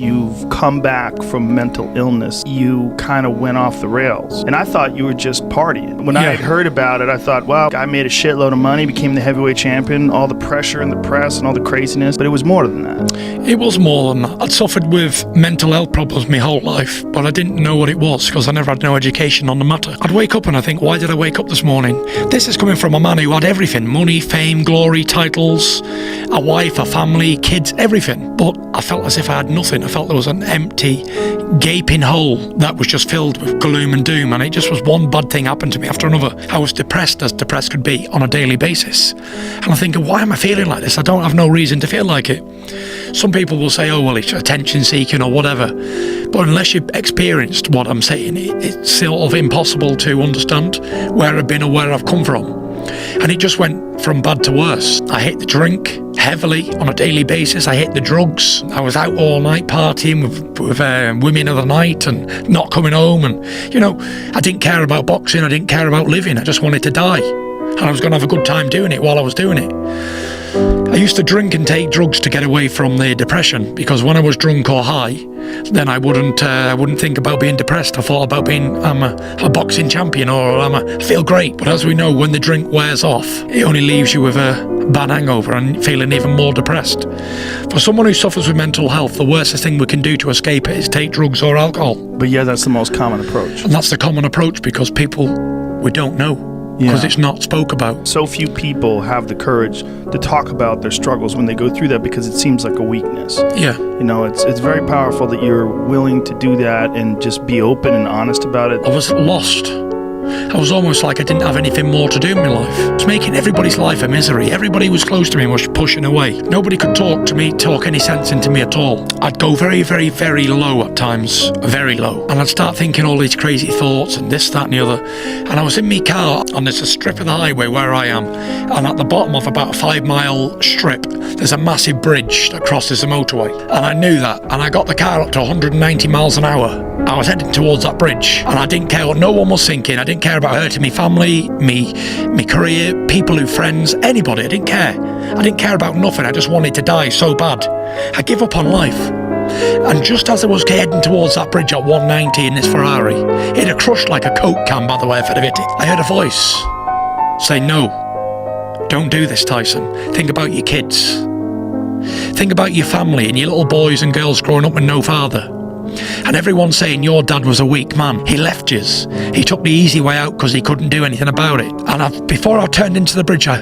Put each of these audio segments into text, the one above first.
You've come back from mental illness. You kind of went off the rails. And I thought you were just partying. When I had heard about it, I thought, wow, guy made a shitload of money, became the heavyweight champion, all the pressure in the press and all the craziness. But it was more than that. It was more than that. I'd suffered with mental health problems my whole life, but I didn't know what it was because I never had no education on the matter. I'd wake up and I think, why did I wake up this morning? This is coming from a man who had everything: money, fame, glory, titles, a wife, a family, kids, everything. But I felt as if I had nothing. I felt there was an empty, gaping hole that was just filled with gloom and doom, and it just was one bad thing happened to me after another. I was depressed as depressed could be on a daily basis. And I'm thinking, why am I feeling like this? I don't have no reason to feel like it. Some people will say, oh, well, it's attention seeking or whatever. But unless you've experienced what I'm saying, it's sort of impossible to understand where I've been or where I've come from. And it just went from bad to worse. I hit the drink heavily on a daily basis. I hit the drugs. I was out all night partying with women of the night and not coming home. And, I didn't care about boxing. I didn't care about living. I just wanted to die. And I was going to have a good time doing it while I was doing it. I used to drink and take drugs to get away from the depression, because when I was drunk or high, then I wouldn't think about being depressed. I thought about I'm a boxing champion, or I feel great. But as we know, when the drink wears off, it only leaves you with a bad hangover and feeling even more depressed. For someone who suffers with mental health, the worst thing we can do to escape it is take drugs or alcohol. But yeah, that's the most common approach. And that's the common approach because we don't know. Because it's not spoke about. So few people have the courage to talk about their struggles when they go through that, because it seems like a weakness. Yeah. It's very powerful that you're willing to do that and just be open and honest about it. I was lost. I was almost like I didn't have anything more to do in my life. I was making everybody's life a misery. Everybody who was close to me was pushing away. Nobody could talk any sense into me at all. I'd go very, very, very low at times, very low. And I'd start thinking all these crazy thoughts and this, that and the other. And I was in my car and there's a strip of the highway where I am. And at the bottom of about a 5-mile strip, there's a massive bridge that crosses the motorway. And I knew that. And I got the car up to 190 miles an hour. I was heading towards that bridge, and I didn't care what no one was thinking. I didn't care about hurting my family, me career, people friends, anybody. I didn't care. I didn't care about nothing. I just wanted to die so bad. I give up on life. And just as I was heading towards that bridge at 190 in this Ferrari, it had crushed like a Coke can, by the way, if I'd have hit it. I heard a voice say, no, don't do this, Tyson. Think about your kids. Think about your family and your little boys and girls growing up with no father. And everyone's saying your dad was a weak man. He left yous. He took the easy way out because he couldn't do anything about it. And before I turned into the bridge, I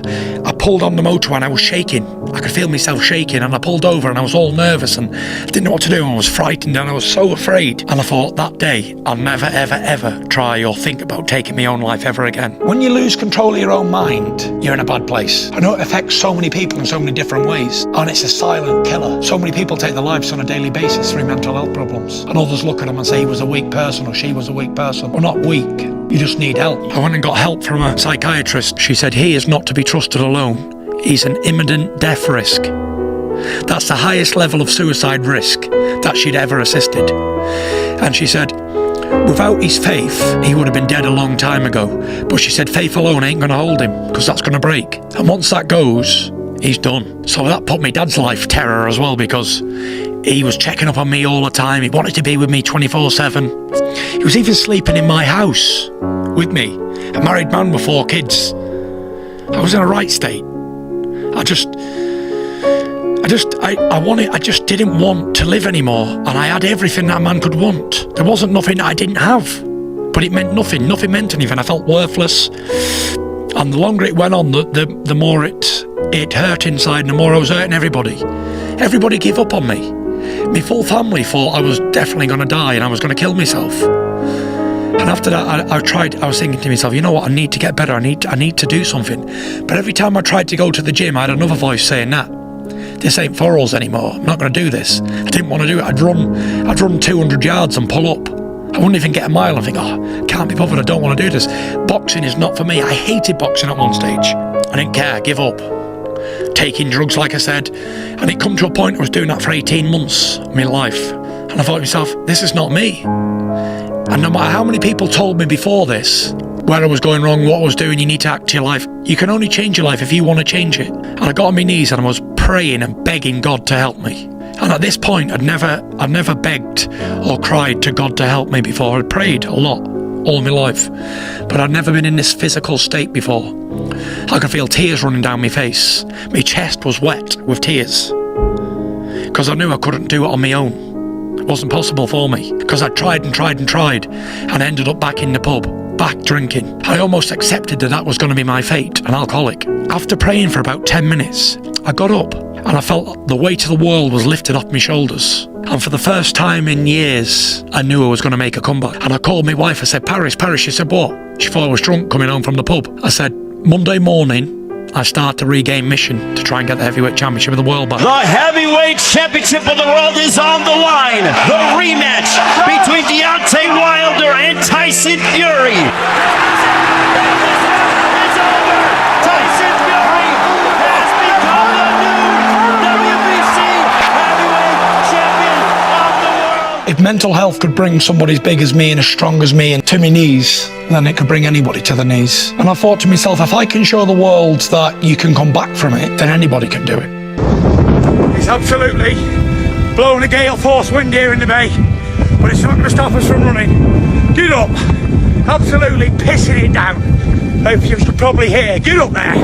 pulled on the motorway and I was shaking. I could feel myself shaking, and I pulled over and I was all nervous and didn't know what to do. I was frightened and I was so afraid. And I thought, that day, I'll never, ever, ever try or think about taking my own life ever again. When you lose control of your own mind, you're in a bad place. I know it affects so many people in so many different ways. And it's a silent killer. So many people take their lives on a daily basis through mental health problems. And others look at them and say he was a weak person or she was a weak person. Well, not weak. You just need help. I went and got help from a psychiatrist. She said he is not to be trusted alone. He's an imminent death risk. That's the highest level of suicide risk that she'd ever assisted. And she said, without his faith, he would have been dead a long time ago. But she said faith alone ain't going to hold him, because that's going to break. And once that goes, he's done. So that put my dad's life terror as well, because he was checking up on me all the time. He wanted to be with me 24/7. He was even sleeping in my house with me, a married man with 4 kids. I was in a right state. I just didn't want to live anymore, and I had everything that a man could want. There wasn't nothing that I didn't have, but it meant nothing. Nothing meant anything. I felt worthless, and the longer it went on, the more it hurt inside, and the more I was hurting everybody. Everybody gave up on me. My full family thought I was definitely going to die and I was going to kill myself. And after that, I was thinking to myself, you know what, I need to get better. I need to do something. But every time I tried to go to the gym, I had another voice saying, nah, this ain't for us anymore. I'm not going to do this. I didn't want to do it. I'd run 200 yards and pull up. I wouldn't even get a mile and think, can't be bothered. I don't want to do this. Boxing is not for me. I hated boxing at one stage. I didn't care. Give up. Taking drugs, like I said. And it come to a point I was doing that for 18 months of my life. And I thought to myself, this is not me. And no matter how many people told me before this, where I was going wrong, what I was doing, you need to act your life. You can only change your life if you want to change it. And I got on my knees and I was praying and begging God to help me. And at this point, I'd never begged or cried to God to help me before. I'd prayed a lot all my life, but I'd never been in this physical state before. I could feel tears running down my face. My chest was wet with tears because I knew I couldn't do it on my own. It wasn't possible for me because I tried and ended up back in the pub, back drinking. I almost accepted that was going to be my fate, an alcoholic. After praying for about 10 minutes, I got up and I felt the weight of the world was lifted off my shoulders. And for the first time in years, I knew I was going to make a comeback. And I called my wife. I said, Paris. She said, what? She thought I was drunk coming home from the pub. I said, Monday morning, I start to regain mission to try and get the heavyweight championship of the world back. The heavyweight championship of the world is on the line. The rematch between Deontay Wilder and Tyson Fury. It's over. Tyson Fury has become the new WBC heavyweight champion of the world. If mental health could bring somebody as big as me and as strong as me and to my knees, then it could bring anybody to the knees. And I thought to myself, if I can show the world that you can come back from it, then anybody can do it. It's absolutely blowing a gale force wind here in the bay, but it's not going to stop us from running. Get up. Absolutely pissing it down. Hope you could probably hear. Get up there.